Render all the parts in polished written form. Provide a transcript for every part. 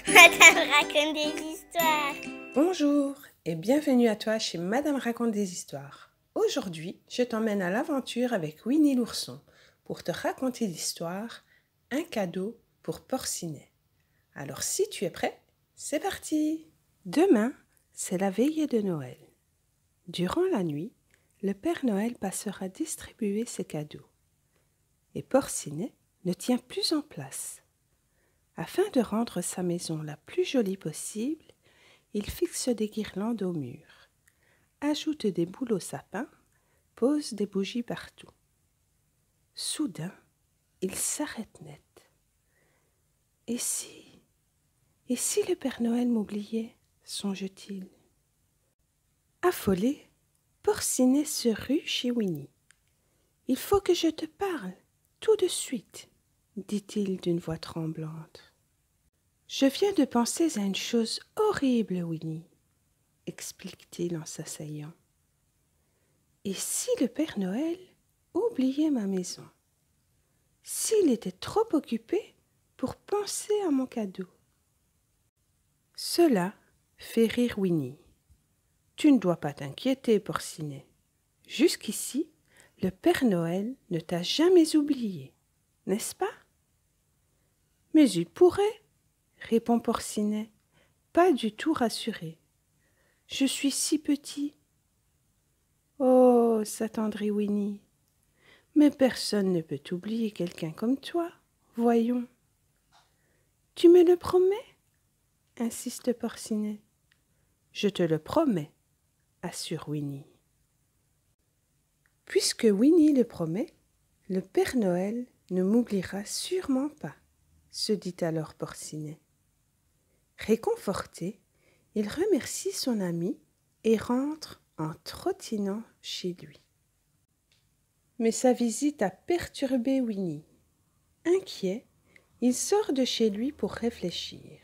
Madame raconte des histoires. Bonjour et bienvenue à toi chez Madame raconte des histoires. Aujourd'hui, je t'emmène à l'aventure avec Winnie l'ourson pour te raconter l'histoire Un cadeau pour Porcinet. Alors si tu es prêt, c'est parti! Demain, c'est la veillée de Noël. Durant la nuit, le Père Noël passera distribuer ses cadeaux. Et Porcinet ne tient plus en place. Afin de rendre sa maison la plus jolie possible, il fixe des guirlandes au mur, ajoute des boules au sapin, pose des bougies partout. Soudain, il s'arrête net. Et si le Père Noël m'oubliait, songe-t-il. Affolé, Porcinet se rue chez Winnie. « Il faut que je te parle, tout de suite, dit-il d'une voix tremblante. « Je viens de penser à une chose horrible, Winnie, explique-t-il en s'asseyant. Et si le Père Noël oubliait ma maison? S'il était trop occupé pour penser à mon cadeau? Cela fait rire Winnie. Tu ne dois pas t'inquiéter, Porcinet. Jusqu'ici, le Père Noël ne t'a jamais oublié, n'est-ce pas? Mais il pourrait, répond Porcinet, pas du tout rassuré. Je suis si petit. Oh, s'attendrit Winnie. Mais personne ne peut oublier quelqu'un comme toi, voyons. Tu me le promets? Insiste Porcinet. Je te le promets, assure Winnie. Puisque Winnie le promet, le Père Noël ne m'oubliera sûrement pas, se dit alors Porcinet. Réconforté, il remercie son ami et rentre en trottinant chez lui. Mais sa visite a perturbé Winnie. Inquiet, il sort de chez lui pour réfléchir.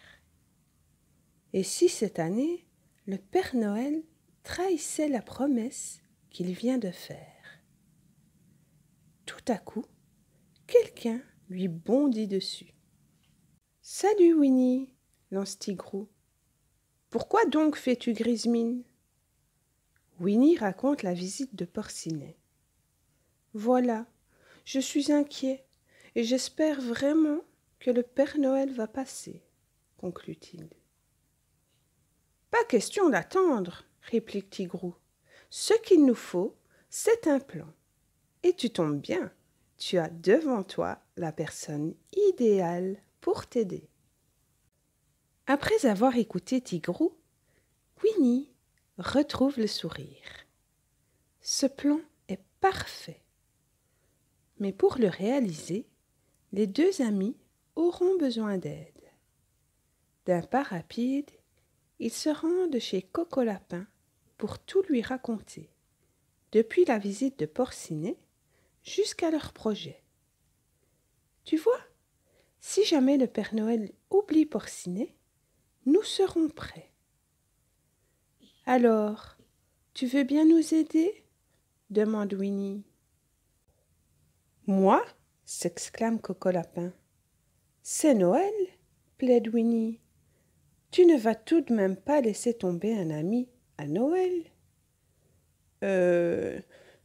Et si cette année, le Père Noël trahissait la promesse qu'il vient de faire? Tout à coup, quelqu'un lui bondit dessus. « Salut Winnie, lance Tigrou. Pourquoi donc fais-tu grise mine ?» Winnie raconte la visite de Porcinet. « Voilà, je suis inquiet et j'espère vraiment que le Père Noël va passer, » conclut-il. « Pas question d'attendre, » réplique Tigrou. « Ce qu'il nous faut, c'est un plan. Et tu tombes bien, tu as devant toi la personne idéale pour t'aider. » Après avoir écouté Tigrou, Winnie retrouve le sourire. Ce plan est parfait. Mais pour le réaliser, les deux amis auront besoin d'aide. D'un pas rapide, ils se rendent chez Coco Lapin pour tout lui raconter, depuis la visite de Porcinet jusqu'à leur projet. Tu vois, si jamais le Père Noël oublie Porcinet, nous serons prêts. Alors, tu veux bien nous aider? Demande Winnie. Moi? S'exclame Coco Lapin. C'est Noël, plaide Winnie. Tu ne vas tout de même pas laisser tomber un ami à Noël?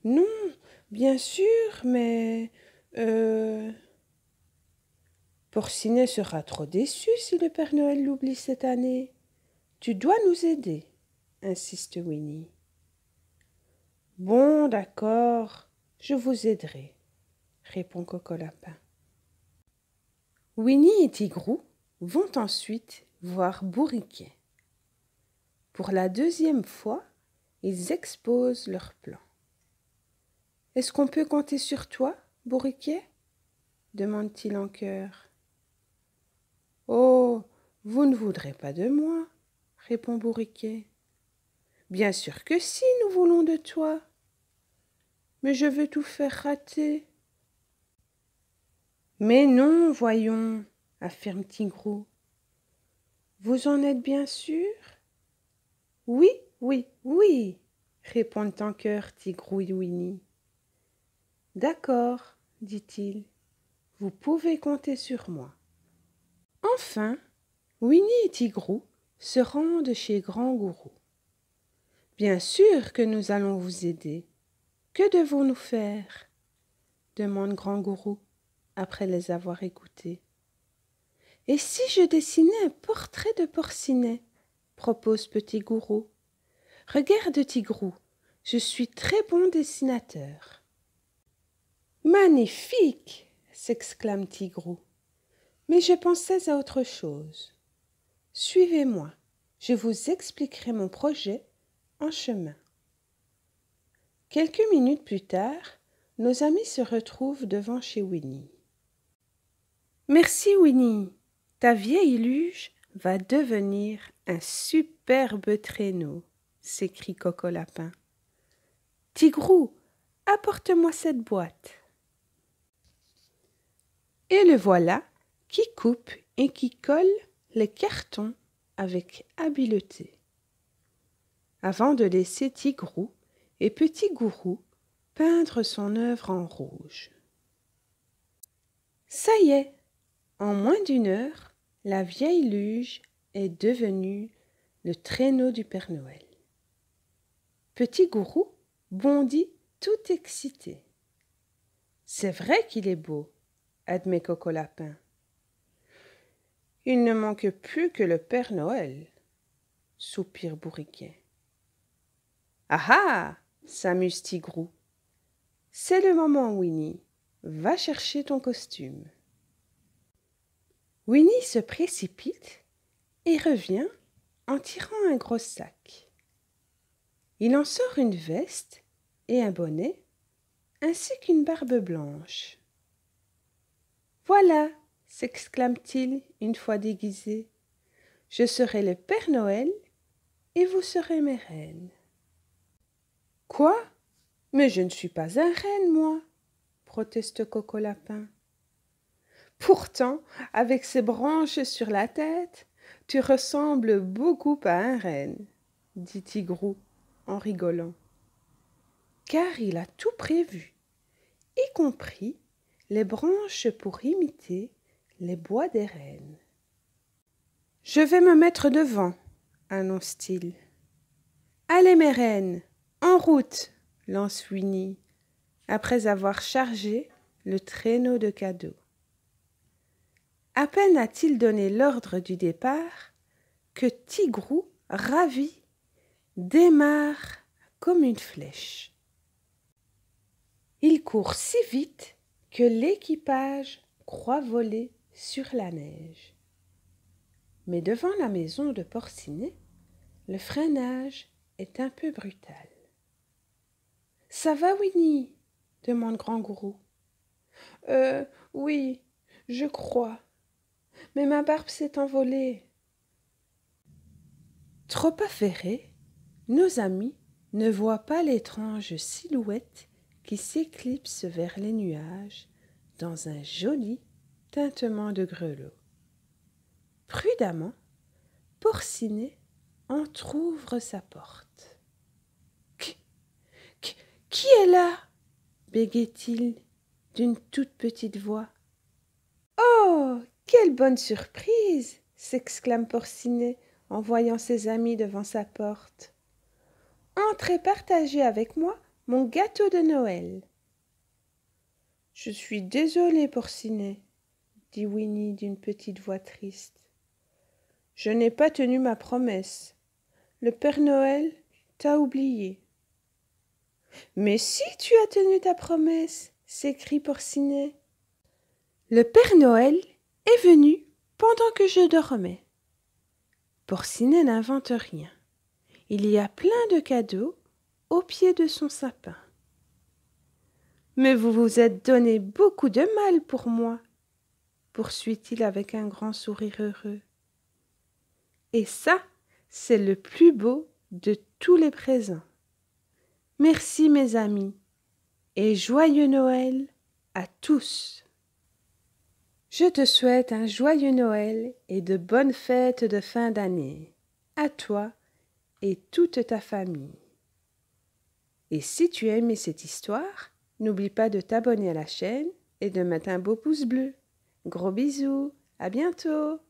Non, bien sûr, mais... Porcinet sera trop déçu si le Père Noël l'oublie cette année. Tu dois nous aider, insiste Winnie. Bon, d'accord, je vous aiderai, répond Coco Lapin. Winnie et Tigrou vont ensuite voir Bourriquet. Pour la deuxième fois, ils exposent leur plan. « Est-ce qu'on peut compter sur toi, Bourriquet ?» demande-t-il en chœur. « Oh, vous ne voudrez pas de moi, » répond Bourriquet. « Bien sûr que si, nous voulons de toi. Mais je veux tout faire rater. »« Mais non, voyons, » affirme Tigrou. « Vous en êtes bien sûr? »« Oui, oui, oui, » répondent en chœur Tigrou et Winnie. « D'accord, » dit-il, « vous pouvez compter sur moi. » Enfin, Winnie et Tigrou se rendent chez Grand Gourou. Bien sûr que nous allons vous aider. Que devons-nous faire? Demande Grand Gourou après les avoir écoutés. Et si je dessinais un portrait de Porcinet? Propose Petit Gourou. Regarde Tigrou, je suis très bon dessinateur. Magnifique! S'exclame Tigrou. Mais je pensais à autre chose. Suivez-moi, je vous expliquerai mon projet en chemin. Quelques minutes plus tard, nos amis se retrouvent devant chez Winnie. Merci Winnie, ta vieille luge va devenir un superbe traîneau, s'écrie Coco Lapin. Tigrou, apporte-moi cette boîte. Et le voilà qui coupe et qui colle les cartons avec habileté. Avant de laisser Tigrou et Petit Gourou peindre son œuvre en rouge. Ça y est, en moins d'une heure, la vieille luge est devenue le traîneau du Père Noël. Petit Gourou bondit tout excité. C'est vrai qu'il est beau, admet Coco Lapin. Il ne manque plus que le Père Noël, soupire Bourriquet. Ah ah, s'amuse Tigrou. C'est le moment, Winnie. Va chercher ton costume. Winnie se précipite et revient en tirant un gros sac. Il en sort une veste et un bonnet, ainsi qu'une barbe blanche. Voilà, s'exclame-t-il une fois déguisé, je serai le Père Noël et vous serez mes reines. Quoi? Mais je ne suis pas un renne, moi, proteste Coco Lapin. Pourtant, avec ces branches sur la tête, tu ressembles beaucoup à un renne, dit Tigrou en rigolant. Car il a tout prévu, y compris les branches pour imiter les bois des rennes. Je vais me mettre devant, annonce-t-il. Allez mes reines, en route, lance Winnie, après avoir chargé le traîneau de cadeaux. À peine a-t-il donné l'ordre du départ que Tigrou, ravi, démarre comme une flèche. Il court si vite que l'équipage croit voler sur la neige. Mais devant la maison de Porcinet, le freinage est un peu brutal. « Ça va, Winnie ?» demande Grand Gourou. « Oui, je crois. Mais ma barbe s'est envolée. » Trop affairés, nos amis ne voient pas l'étrange silhouette qui s'éclipse vers les nuages dans un joli tintement de grelots. Prudemment, Porcinet entr'ouvre sa porte. « Qui est là ?» bégait-il d'une toute petite voix. « Oh, quelle bonne surprise !» s'exclame Porcinet en voyant ses amis devant sa porte. « Entrez partager avec moi mon gâteau de Noël. »« Je suis désolée, Porcinet, » dit Winnie d'une petite voix triste. « Je n'ai pas tenu ma promesse. Le Père Noël t'a oublié. »« Mais si tu as tenu ta promesse !» s'écrie Porcinet. « Le Père Noël est venu pendant que je dormais. » Porcinet n'invente rien. Il y a plein de cadeaux au pied de son sapin. « Mais vous vous êtes donné beaucoup de mal pour moi, » poursuit-il avec un grand sourire heureux. « Et ça, c'est le plus beau de tous les présents. Merci mes amis, et joyeux Noël à tous. » Je te souhaite un joyeux Noël et de bonnes fêtes de fin d'année, à toi et toute ta famille. Et si tu as aimé cette histoire, n'oublie pas de t'abonner à la chaîne et de mettre un beau pouce bleu. Gros bisous, à bientôt!